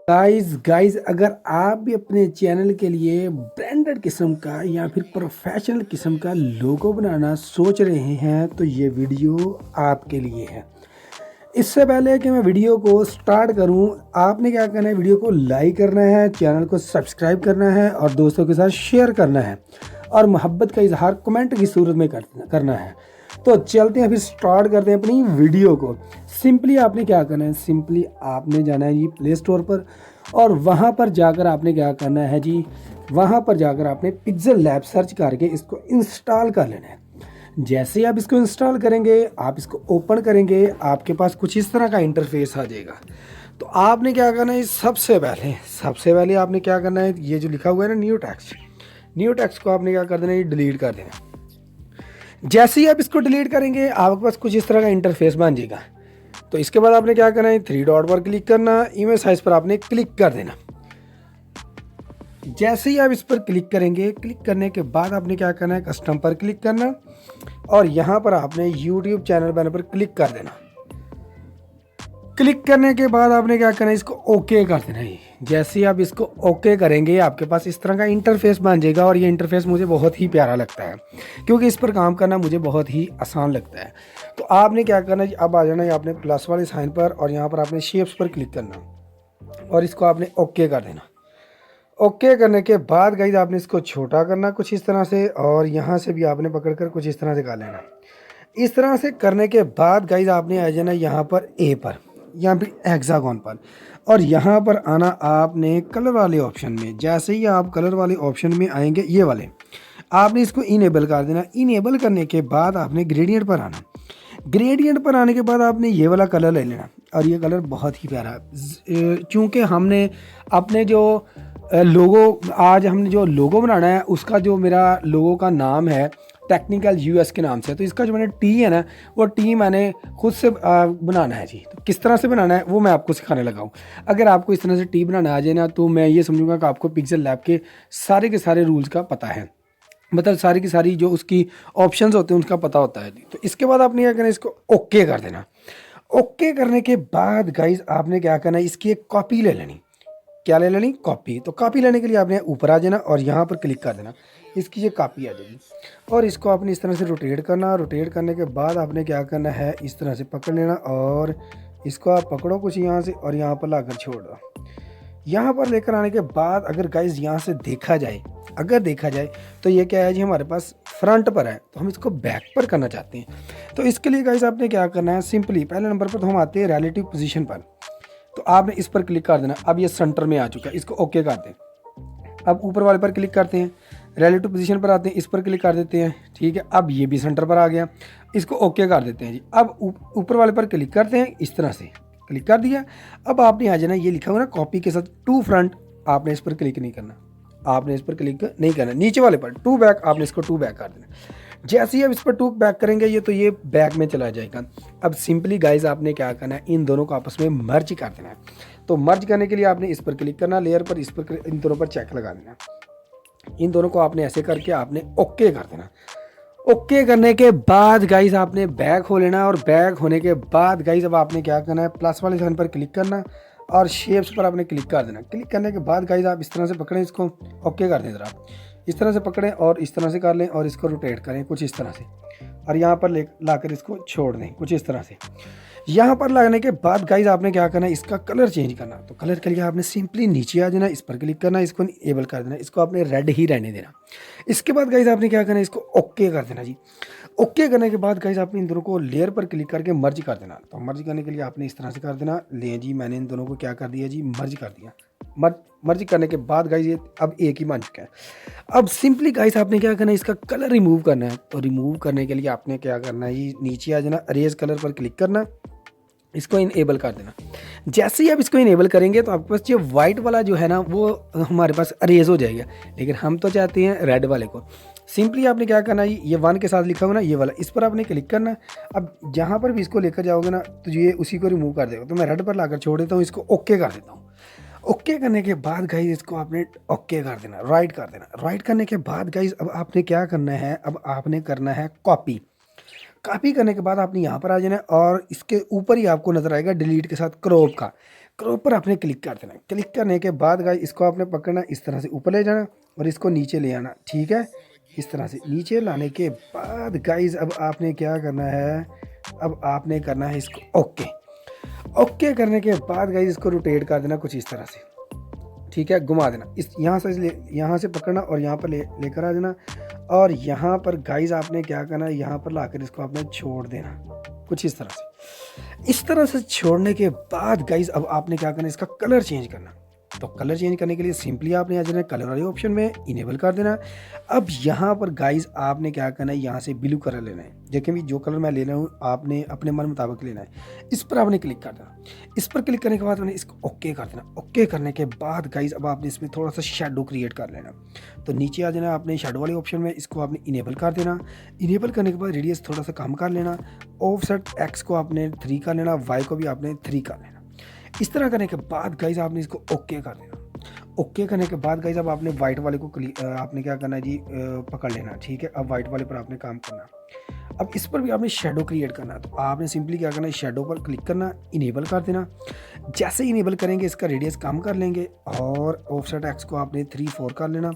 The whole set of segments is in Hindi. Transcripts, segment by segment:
गाइस अगर आप भी अपने चैनल के लिए ब्रांडेड किस्म का या फिर प्रोफेशनल किस्म का लोगो बनाना सोच रहे हैं तो ये वीडियो आपके लिए है। इससे पहले कि मैं वीडियो को स्टार्ट करूं, आपने क्या करना है, वीडियो को लाइक करना है, चैनल को सब्सक्राइब करना है और दोस्तों के साथ शेयर करना है और मोहब्बत का इजहार कमेंट की सूरत में करना है। तो चलते हैं, फिर स्टार्ट करते हैं अपनी वीडियो को। सिंपली आपने क्या करना है, सिंपली आपने जाना है जी प्ले स्टोर पर और वहाँ पर जाकर आपने क्या करना है जी, वहाँ पर जाकर आपने पिक्सेल लैब सर्च करके इसको इंस्टॉल कर लेना है। जैसे ही आप इसको इंस्टॉल करेंगे, आप इसको ओपन करेंगे, आपके पास कुछ इस तरह का इंटरफेस आ जाएगा। तो आपने क्या करना है, सबसे पहले आपने क्या करना है, ये जो लिखा हुआ है ना न्यू टेक्स्ट को आपने क्या कर देना है, डिलीट कर देना। जैसे ही आप इसको डिलीट करेंगे, आपके पास कुछ इस तरह का इंटरफेस बन जाएगा। तो इसके बाद आपने क्या करना है, 3 डॉट पर क्लिक करना, इमेज साइज पर आपने क्लिक कर देना। जैसे ही आप इस पर क्लिक करेंगे, क्लिक करने के बाद आपने क्या करना है, कस्टम पर क्लिक करना और यहाँ पर आपने यूट्यूब चैनल बैनर पर क्लिक कर देना। क्लिक करने के बाद आपने क्या करना है, इसको ओके कर देना है। जैसे ही आप इसको ओके करेंगे, आपके पास इस तरह का इंटरफेस बन जाएगा और ये इंटरफेस मुझे बहुत ही प्यारा लगता है क्योंकि इस पर काम करना मुझे बहुत ही आसान लगता है। तो आपने क्या करना है, अब आ जाना है आपने प्लस वाले साइन पर और यहाँ पर आपने शेप्स पर क्लिक करना और इसको आपने ओके कर देना। ओके करने के बाद गाइस आपने इसको छोटा करना कुछ इस तरह से और यहाँ से भी आपने पकड़कर कुछ इस तरह से कर लेना। इस तरह से करने के बाद गाइस आपने आ जाना यहाँ पर ए पर या फिर हेक्सागोन पर और यहाँ पर आना आपने कलर वाले ऑप्शन में। जैसे ही आप कलर वाले ऑप्शन में आएंगे, ये वाले आपने इसको इनेबल कर देना। इनेबल करने के बाद आपने ग्रेडियंट पर आना। ग्रेडियंट पर आने के बाद आपने ये वाला कलर ले लेना और ये कलर बहुत ही प्यारा, चूँकि हमने अपने जो हमने जो लोगो बनाना है, उसका जो मेरा लोगो का नाम है टेक्निकल यूएस के नाम से, तो इसका जो मैंने टी है ना, वो टी मैंने खुद से बनाना है जी। तो किस तरह से बनाना है वो मैं आपको सिखाने लगा हूँ। अगर आपको इस तरह से टी बनाना आ जाए ना, तो मैं ये समझूंगा कि आपको पिक्सेल लैब के सारे रूल्स का पता है, मतलब सारी की सारी जो उसकी ऑप्शंस होते हैं उसका पता होता है। तो इसके बाद आपने क्या करना है, इसको ओके कर देना। ओके करने के बाद गाइज आपने क्या करना है, इसकी एक कॉपी ले लेनी। क्या ले लेनी, कॉपी। तो कॉपी लेने के लिए आपने ऊपर आ जाना और यहाँ पर क्लिक कर देना, इसकी ये कॉपी आ जाएगी और इसको आपने इस तरह से रोटेट करना। रोटेट करने के बाद आपने क्या करना है, इस तरह से पकड़ लेना और इसको आप पकड़ो कुछ यहाँ से और यहाँ पर लाकर छोड़ दो। यहाँ पर लेकर आने के बाद अगर गाइज यहाँ से देखा जाए तो ये क्या है जी, हमारे पास फ्रंट पर है, तो हम इसको बैक पर करना चाहते हैं। तो इसके लिए गाइज आपने क्या करना है, सिंपली पहले नंबर पर तो हम आते हैं रिलेटिव पोजीशन पर, तो आपने इस पर क्लिक कर देना। अब ये सेंटर में आ चुका है, इसको ओके कर दें। अब ऊपर वाले पर क्लिक करते हैं, रिलेटिव पोजीशन पर आते हैं, इस पर क्लिक कर देते हैं, ठीक है। अब ये भी सेंटर पर आ गया, इसको ओके कर देते हैं जी। अब ऊपर वाले पर क्लिक करते हैं, इस तरह से क्लिक कर दिया। अब आपने आ जाना, ये लिखा हुआ ना कॉपी के साथ टू फ्रंट, आपने इस पर क्लिक नहीं करना, नीचे वाले पर टू बैक, आपने इसको टू बैक कर देना। जैसे ही आप इस पर टू बैक करेंगे, ये बैक में चला जाएगा। अब सिंपली गाइज आपने क्या करना है, इन दोनों को आपस में मर्ज कर देना है। तो मर्ज करने के लिए आपने इस पर क्लिक करना, लेयर पर, इस पर, इन दोनों पर चेक लगा देना। इन दोनों को आपने ऐसे करके आपने ओके कर देना। ओके करने के बाद गाइज आपने बैक हो लेना और बैक होने के बाद गाइज अब आपने क्या करना है, प्लस वाले साइन पर क्लिक करना और शेप्स पर आपने क्लिक कर देना। क्लिक करने के बाद गाइज आप इस तरह से पकड़ें, इसको ओके कर दें ज़रा, इस तरह से पकड़ें और इस तरह से कर लें और इसको रोटेट करें कुछ इस तरह से और यहाँ पर लाकर इसको छोड़ दें कुछ इस तरह से। यहाँ पर लगने के बाद गाइज आपने क्या करना है, इसका कलर चेंज करना। तो कलर के लिए आपने सिंपली नीचे आ जाना, इस पर क्लिक करना, इसको एबल कर देना, इसको आपने रेड ही रहने देना। इसके बाद गाइज आपने क्या करना है, इसको ओके कर देना जी। ओके करने के बाद गाइज आपने इन दोनों को लेयर पर क्लिक करके मर्ज कर देना। तो मर्ज करने के लिए आपने इस तरह से कर देना, ले जी मैंने इन दोनों को क्या कर दिया जी, मर्ज कर दिया। मर्ज करने के बाद गाइज ये अब एक ही बन चुका है। अब सिंपली गाइज आपने क्या करना है, इसका कलर रिमूव करना है। तो रिमूव करने के लिए आपने क्या करना है, ये नीचे आ जाना, अरेज कलर पर क्लिक करना, इसको इनेबल कर देना। जैसे ही आप इसको इनेबल करेंगे तो आपके पास ये वाइट वाला जो है ना, वो हमारे पास अरेज हो जाएगा, लेकिन हम तो चाहते हैं रेड वाले को। सिंपली आपने क्या करना है, ये वन के साथ लिखा हुआ ना ये वाला, इस पर आपने क्लिक करना। अब जहाँ पर भी इसको लेकर जाओगे ना, तो ये उसी को रिमूव कर देगा। तो मैं रेड पर लाकर छोड़ देता हूँ, इसको ओके कर देता हूँ। ओके करने के बाद गाइज इसको आपने ओके कर देना, राइट कर देना। राइट करने के बाद गाइज अब आपने क्या करना है, अब आपने करना है कॉपी। कॉपी करने के बाद आपने यहाँ पर आ जाना और इसके ऊपर ही आपको नजर आएगा डिलीट के साथ क्रॉप का। ऊपर आपने क्लिक कर देना। क्लिक करने के बाद गाइस इसको आपने पकड़ना, इस तरह से ऊपर ले जाना और इसको नीचे ले आना, ठीक है। इस तरह से नीचे लाने के बाद गाइस अब आपने क्या करना है, अब आपने करना है इसको ओके। ओके करने के बाद गाइस इसको रोटेट कर देना कुछ इस तरह से, ठीक है, घुमा देना। इस यहाँ से पकड़ना और यहाँ पर लेकर आ जाना और यहाँ पर गाइस आपने क्या करना है, यहाँ पर लाकर इसको आपने छोड़ देना कुछ इस तरह से। इस तरह से छोड़ने के बाद गाइस अब आपने क्या करना है, इसका कलर चेंज करना। तो कलर चेंज करने के लिए सिंपली आपने आ जाना है कलर वाले ऑप्शन में, इनेबल कर देना। अब यहाँ पर गाइस आपने क्या करना है, यहाँ से ब्लू कलर लेना है। देखें भी जो कलर मैं ले रहा हूँ आपने अपने मन मुताबिक लेना है। इस पर आपने क्लिक कर देना। इस पर क्लिक करने के बाद मैंने इसको ओके कर देना। ओके करने के बाद गाइस अब आपने इसमें थोड़ा सा शेडो क्रिएट कर लेना। तो नीचे आ जाना आपने शेडो वाले ऑप्शन में, इसको आपने इनेबल कर देना। इनेबल करने के बाद रेडियस थोड़ा सा कम कर लेना। ऑफसेट एक्स को आपने 3 कर लेना, वाई को भी आपने 3 कर लेना। इस तरह करने के बाद गाइस आपने इसको ओके कर देना। ओके करने के बाद गाइस अब आपने वाइट वाले को आपने क्या करना है जी, पकड़ लेना, ठीक है। अब वाइट वाले पर आपने काम करना। अब इस पर भी आपने शेडो क्रिएट करना है। तो आपने सिंपली क्या करना है, शेडो पर क्लिक करना, इनेबल कर देना। जैसे ही इनेबल करेंगे इसका रेडियस कम कर लेंगे और ऑफसेट एक्स को आपने 3-4 कर लेना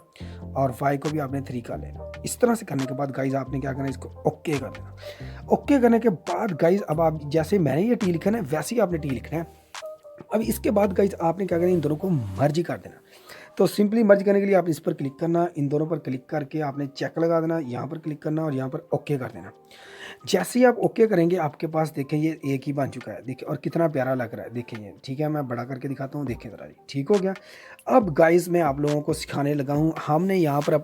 और वाई को भी आपने 3 कर लेना। इस तरह से करने के बाद गाइस आपने क्या करना है, इसको ओके कर देना। ओके करने के बाद गाइस अब आप जैसे मैंने ये टी लिखा है वैसे ही आपने टी लिखना है। अब इसके बाद गाइस आपने क्या करना है, इन दोनों को मर्ज कर देना। तो सिंपली मर्ज करने के लिए आप इस पर क्लिक करना, इन दोनों पर क्लिक करके आपने चेक लगा देना, यहाँ पर क्लिक करना और यहाँ पर ओके कर देना। जैसे ही आप ओके करेंगे आपके पास देखें ये एक ही बन चुका है, देखिए, और कितना प्यारा लग रहा है, देखें ये, ठीक है। मैं बड़ा करके दिखाता हूँ, देखें ज़रा जी, ठीक हो गया। अब गाइस मैं आप लोगों को सिखाने लगा हूँ, हमने यहाँ पर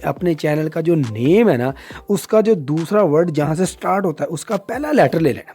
अपने चैनल का जो नेम है ना, उसका जो दूसरा वर्ड जहाँ से स्टार्ट होता है उसका पहला लेटर ले लेना।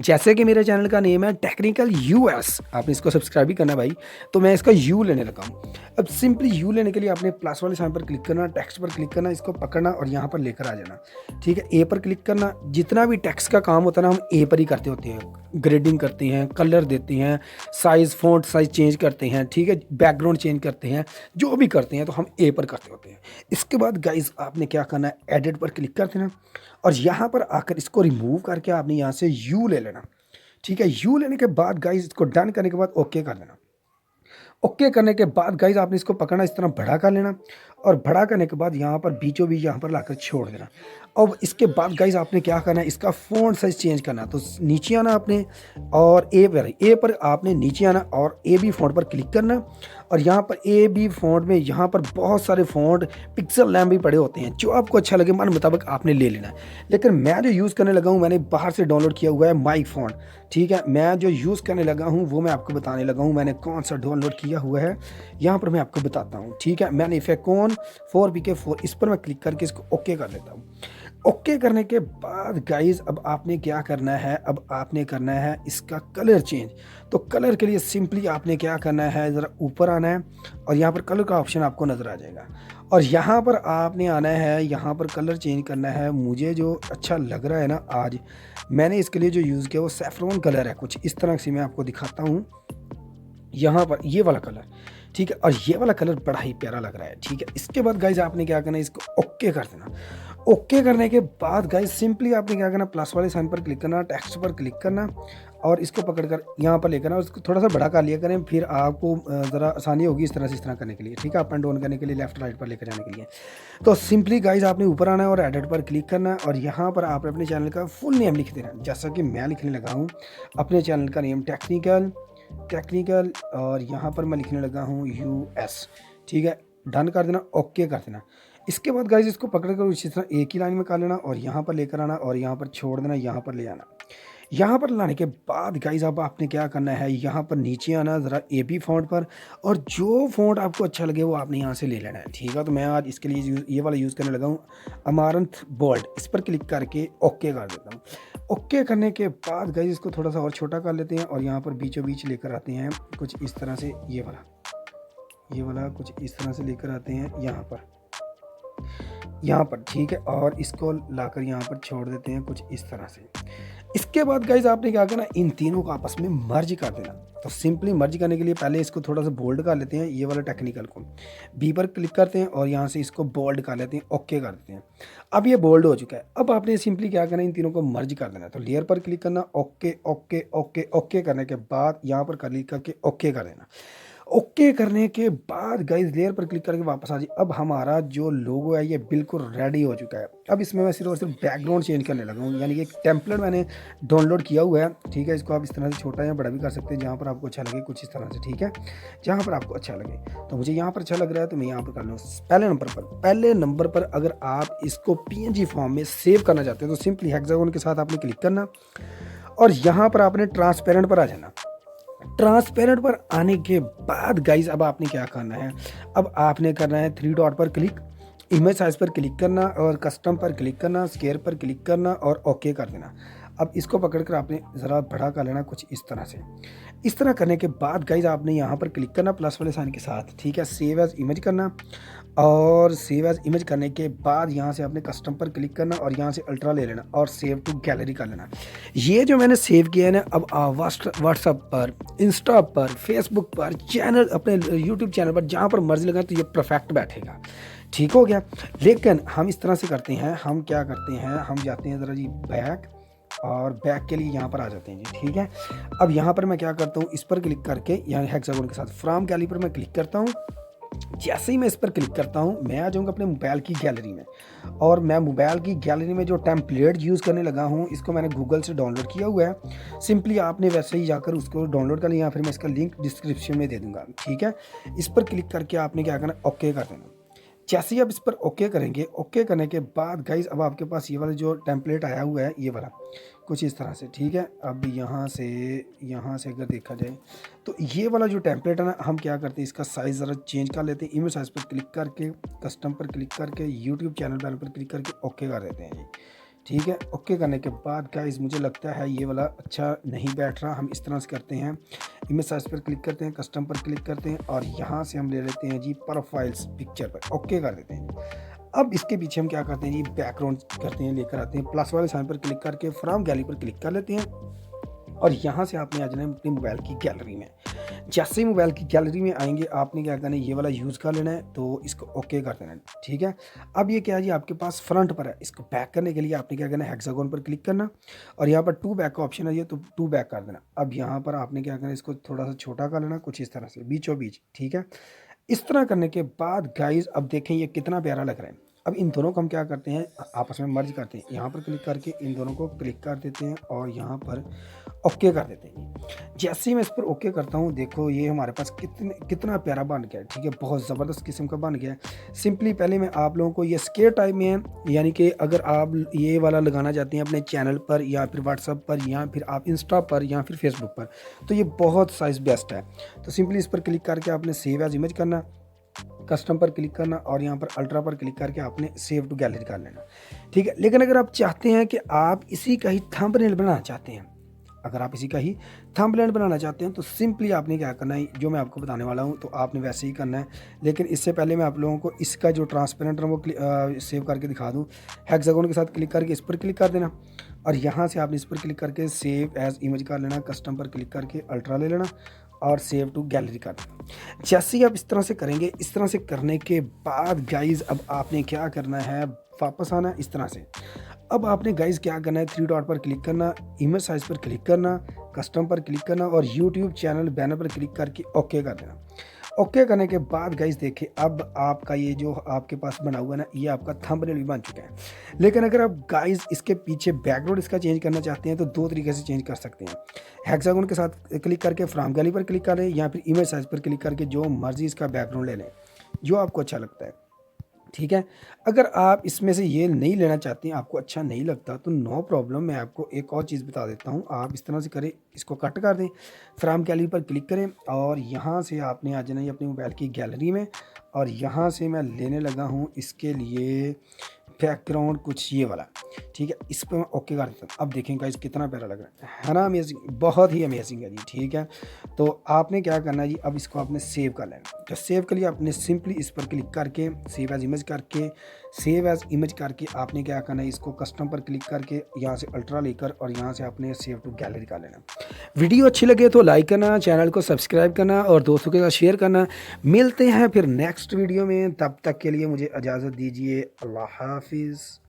जैसे कि मेरे चैनल का नेम है टेक्निकल यूएस, आपने इसको सब्सक्राइब भी करना भाई, तो मैं इसका यू लेने लगा हूँ। अब सिंपली यू लेने के लिए आपने प्लस वाले साइन पर क्लिक करना, टेक्स्ट पर क्लिक करना, इसको पकड़ना और यहाँ पर लेकर आ जाना, ठीक है। ए पर क्लिक करना। जितना भी टेक्स्ट का काम होता है ना हम ए पर ही करते होते हैं, ग्रेडिंग करते हैं, कलर देते हैं, साइज़ फ़ॉन्ट साइज़ चेंज करते हैं, ठीक है, बैकग्राउंड चेंज करते हैं, जो भी करते हैं तो हम ए पर करते होते हैं। इसके बाद गाइस आपने क्या करना है, एडिट पर क्लिक कर देना और यहाँ पर आकर इसको रिमूव करके आपने यहाँ से यू ले लेना, ठीक है। यू लेने के बाद गाइस इसको डन करने के बाद ओके कर देना। ओके करने के बाद गाइस आपने इसको पकड़ना, इस तरह बड़ा कर लेना और बड़ा करने के बाद यहाँ पर बीचों बीच यहाँ पर लाकर छोड़ देना। अब इसके बाद गाइस आपने क्या करना है, इसका फ़ॉन्ट साइज चेंज करना। तो नीचे आना आपने और ए पर आपने नीचे आना और ए बी फ़ॉन्ट पर क्लिक करना और यहाँ पर ए बी फ़ॉन्ट में यहाँ पर बहुत सारे फ़ॉन्ट पिक्सल लैम्प भी पड़े होते हैं, जो आपको अच्छा लगे मन मुताबिक आपने ले लेना है। लेकिन मैं जो यूज़ करने लगा हूँ मैंने बाहर से डाउनलोड किया हुआ है माइक फ़ॉन्ट, ठीक है। मैं जो यूज़ करने लगा हूँ वो मैं आपको बताने लगा हूँ, मैंने कौन सा डाउनलोड किया हुआ है यहाँ पर मैं आपको बताता हूँ, ठीक है। मैंने फेकॉन 4PK4 इस पर मैं क्लिक करके इसको ओके कर देता हूँ। ओके करने के बाद गाइस अब आपने क्या करना है, अब आपने करना है इसका कलर चेंज। तो कलर के लिए सिंपली आपने क्या करना है, ज़रा ऊपर आना है और यहाँ पर कलर का ऑप्शन आपको नज़र आ जाएगा और यहाँ पर आपने आना है, यहाँ पर कलर चेंज करना है। मुझे जो अच्छा लग रहा है ना, आज मैंने इसके लिए जो यूज़ किया वो सैफ्रॉन कलर है, कुछ इस तरह से मैं आपको दिखाता हूँ। यहाँ पर ये वाला कलर, ठीक है, और ये वाला कलर बड़ा ही प्यारा लग रहा है, ठीक है। इसके बाद गाइस आपने क्या करना है, इसको ओके कर देना। ओके करने के बाद गाइस सिंपली आपने क्या करना, प्लस वाले साइन पर क्लिक करना, टेक्स्ट पर क्लिक करना और इसको पकड़कर यहाँ पर लेकर आना, उसको थोड़ा सा बड़ा कर लिया करें, फिर आपको ज़रा आसानी होगी इस तरह करने के लिए, ठीक है, अप एंड डाउन करने के लिए, लेफ्ट राइट पर लेकर जाने के लिए। तो सिंपली गाइस आपने ऊपर आना है और एडिट पर क्लिक करना है और यहाँ पर आप अपने चैनल का फुल नेम लिख देना, जैसा कि मैं लिखने लगा हूँ अपने चैनल का नेम टेक्निकल और यहाँ पर मैं लिखने लगा हूँ यूएस, ठीक है। डन कर देना, ओके कर देना। इसके बाद गाइस इसको पकड़ कर इसी तरह एक ही लाइन में कर लेना और यहाँ पर लेकर आना और यहाँ पर छोड़ देना, यहाँ पर ले आना। यहाँ पर लाने के बाद गाइस अब आपने क्या करना है, यहाँ पर नीचे आना ज़रा एबी फ़ॉन्ट पर और जो फ़ॉन्ट आपको अच्छा लगे वो आपने यहाँ से ले लेना है, ठीक है। तो मैं आज इसके लिए ये वाला यूज़ करने लगा हूँ अमारंथ बोल्ड, इस पर क्लिक करके ओके कर देता हूँ। ओके करने के बाद गाइस इसको थोड़ा सा और छोटा कर लेते हैं और यहाँ पर बीचों बीच लेकर आते हैं कुछ इस तरह से, ये वाला कुछ इस तरह से लेकर आते हैं यहाँ पर, ठीक है, और इसको लाकर यहाँ पर छोड़ देते हैं कुछ इस तरह से। इसके बाद गाइज आपने क्या करना, इन तीनों को आपस में मर्ज कर देना। तो सिंपली मर्ज करने के लिए पहले इसको थोड़ा सा बोल्ड कर लेते हैं, ये वाला टेक्निकल को बी पर क्लिक करते हैं और यहाँ से इसको बोल्ड कर लेते हैं, ओके कर देते हैं। अब ये बोल्ड हो चुका है। अब आपने सिंपली क्या करना है, इन तीनों को मर्ज कर देना है। तो लेयर पर क्लिक करना, ओके ओके ओके ओके करने के बाद यहाँ पर क्लिक करके ओके कर देना। ओके करने के बाद गाइस लेयर पर क्लिक करके वापस आ जाइए। अब हमारा जो लोगो है ये बिल्कुल रेडी हो चुका है। अब इसमें मैं सिर्फ और सिर्फ बैकग्राउंड चेंज करने लगा हूँ, यानी कि एक टेम्पलेट मैंने डाउनलोड किया हुआ है। ठीक है, इसको आप इस तरह से छोटा या बड़ा भी कर सकते हैं, जहाँ पर आपको अच्छा लगे, कुछ इस तरह से। ठीक है, जहाँ पर आपको अच्छा लगे। तो मुझे यहाँ पर अच्छा लग रहा है तो मैं यहाँ पर कर लूँ। पहले नंबर पर अगर आप इसको PNG फॉर्म में सेव करना चाहते हैं तो सिंपली हेक्सागोन के साथ आपने क्लिक करना और यहाँ पर आपने ट्रांसपेरेंट पर आ जाना। ट्रांसपेरेंट पर आने के बाद गाइज अब आपने क्या करना है, अब आपने करना है 3 डॉट पर क्लिक, इमेज साइज पर क्लिक करना और कस्टम पर क्लिक करना, स्केयर पर क्लिक करना और ओके कर देना। अब इसको पकड़कर आपने ज़रा बड़ा कर लेना कुछ इस तरह से। इस तरह करने के बाद गाइज आपने यहाँ पर क्लिक करना प्लस वाले साइन के साथ। ठीक है, सेव एज इमेज करना और सेव एज इमेज करने के बाद यहाँ से आपने कस्टम पर क्लिक करना और यहाँ से अल्ट्रा ले लेना और सेव टू गैलरी कर लेना। ये जो मैंने सेव किया है ना, अब व्हाट्सएप पर, इंस्टा पर, फेसबुक पर, चैनल अपने यूट्यूब चैनल पर जहाँ पर मर्जी लगाए तो ये परफेक्ट बैठेगा। ठीक हो गया। लेकिन हम इस तरह से करते हैं, हम क्या करते हैं, हम जाते हैं ज़रा जी बैक और बैक के लिए यहाँ पर आ जाते हैं जी। ठीक है, अब यहाँ पर मैं क्या करता हूँ, इस पर क्लिक करके यहाँ हेक्सागोन के साथ फ्रॉम गैलरी पर मैं क्लिक करता हूँ। जैसे ही मैं इस पर क्लिक करता हूँ मैं आ जाऊँगा अपने मोबाइल की गैलरी में और मैं मोबाइल की गैलरी में जो टेम्पलेट यूज़ करने लगा हूँ इसको मैंने गूगल से डाउनलोड किया हुआ है। सिंपली आपने वैसे ही जाकर उसको डाउनलोड कर लिया, या फिर मैं इसका लिंक डिस्क्रिप्शन में दे दूँगा। ठीक है, इस पर क्लिक करके आपने क्या करना, ओके कर देना। जैसे ही आप इस पर ओके करेंगे, ओके करने के बाद गाइज अब आपके पास ये वाला जो टेम्पलेट आया हुआ है ये वाला कुछ इस तरह से। ठीक है, अब यहाँ से अगर देखा जाए तो ये वाला जो टेम्पलेट है ना, हम क्या करते हैं इसका साइज़ ज़रा चेंज कर लेते हैं। इमेज साइज़ पर क्लिक करके, कस्टम पर क्लिक करके, यूट्यूब चैनल पैनल पर क्लिक करके ओके कर देते हैं जी। ठीक है, ओके करने के बाद गाइस मुझे लगता है ये वाला अच्छा नहीं बैठ रहा, हम इस तरह से करते हैं। इमेज साइज पर क्लिक करते हैं, कस्टम पर क्लिक करते हैं और यहाँ से हम ले लेते हैं जी प्रोफाइल्स पिक्चर पर, ओके कर देते हैं। अब इसके पीछे हम क्या करते हैं जी, बैकग्राउंड करते हैं, लेकर आते हैं, प्लस वाले साइन पर क्लिक करके फ्रॉम गैलरी पर क्लिक कर लेते हैं और यहाँ से आपने आ जाना है अपनी मोबाइल की गैलरी में। जैसे ही मोबाइल की गैलरी में आएंगे आपने क्या करना है, ये वाला यूज़ कर लेना है, तो इसको ओके कर देना है। ठीक है, अब ये क्या है जी आपके पास फ्रंट पर है, इसको बैक करने के लिए आपने क्या करना है, हेक्सागोन पर क्लिक करना और यहाँ पर टू बैक का ऑप्शन है, ये तो टू बैक कर देना। अब यहाँ पर आपने क्या करना है, इसको थोड़ा सा छोटा कर लेना कुछ इस तरह से बीचों बीच। ठीक है, इस तरह करने के बाद गाइज अब देखें ये कितना प्यारा लग रहा है। अब इन दोनों को हम क्या करते हैं, आपस में मर्ज करते हैं। यहाँ पर क्लिक करके इन दोनों को क्लिक कर देते हैं और यहाँ पर ओके कर देते हैं। जैसे ही मैं इस पर ओके करता हूँ, देखो ये हमारे पास कितना प्यारा बन गया है। ठीक है, बहुत ज़बरदस्त किस्म का बन गया है। सिंपली पहले मैं आप लोगों को ये स्केयर टाइप में है, यानी कि अगर आप ये वाला लगाना चाहते हैं अपने चैनल पर या फिर व्हाट्सएप पर या फिर आप इंस्टा पर या फिर फेसबुक पर, तो ये बहुत साइज़ बेस्ट है। तो सिंपली इस पर क्लिक करके आपने सेव एज इमेज करना, कस्टम पर क्लिक करना और यहाँ पर अल्ट्रा पर क्लिक करके आपने सेव टू गैलरी कर लेना। ठीक है, लेकिन अगर आप चाहते हैं कि आप इसी का ही थंबनेल बनाना चाहते हैं, अगर आप इसी का ही थंबनेल बनाना चाहते हैं तो सिंपली आपने क्या करना है, जो मैं आपको बताने वाला हूं तो आपने वैसे ही करना है। लेकिन इससे पहले मैं आप लोगों को इसका जो ट्रांसपेरेंट है वो सेव करके दिखा दूं। हेक्सागोन के साथ क्लिक करके इस पर क्लिक कर देना और यहाँ से आपने इस पर क्लिक करके सेव एज इमेज कर लेना, कस्टम पर क्लिक करके अल्ट्रा ले लेना और सेव टू गैलरी कर देना। जैसे ही आप इस तरह से करेंगे, इस तरह से करने के बाद गाइज अब आपने क्या करना है, वापस आना है इस तरह से। अब आपने गाइज क्या करना है, 3 डॉट पर क्लिक करना, इमेज साइज पर क्लिक करना, कस्टम पर क्लिक करना और यूट्यूब चैनल बैनर पर क्लिक करके ओके कर देना। ओके करने के बाद गाइज देखिए अब आपका ये जो आपके पास बना हुआ है ना, ये आपका थंबनेल भी बन चुका है। लेकिन अगर आप गाइज इसके पीछे बैकग्राउंड इसका चेंज करना चाहते हैं तो 2 तरीके से चेंज कर सकते हैं। हेक्सागोन के साथ क्लिक करके फ्रॉम गैलरी पर क्लिक करें या फिर इमेज साइज पर क्लिक करके जो मर्जी इसका बैकग्राउंड ले लें, जो आपको अच्छा लगता है। ठीक है, अगर आप इसमें से ये नहीं लेना चाहते हैं, आपको अच्छा नहीं लगता तो नो प्रॉब्लम, मैं आपको एक और चीज़ बता देता हूँ। आप इस तरह से करें, इसको कट कर दें, फ्रॉम गैलरी पर क्लिक करें और यहाँ से आपने आ जाना है अपनी मोबाइल की गैलरी में और यहाँ से मैं लेने लगा हूँ इसके लिए बैकग्राउंड कुछ ये वाला। ठीक है, इस पर मैं ओके कर देता हूँ। अब देखें गाइस कितना प्यारा लग रहा है ना, अमेजिंग, बहुत ही अमेजिंग है जी। ठीक है, तो आपने क्या करना है जी, अब इसको आपने सेव कर लेना। तो सेव के लिए आपने सिंपली इस पर क्लिक करके सेव एज इमेज करके सेव एज इमेज करके आपने क्या करना है, इसको कस्टम पर क्लिक करके यहाँ से अल्ट्रा लेकर और यहाँ से आपने सेव टू गैलरी कर लेना। वीडियो अच्छी लगे तो लाइक करना, चैनल को सब्सक्राइब करना और दोस्तों के साथ शेयर करना। मिलते हैं फिर नेक्स्ट वीडियो में, तब तक के लिए मुझे इजाज़त दीजिए। अल्लाह हाफिज़।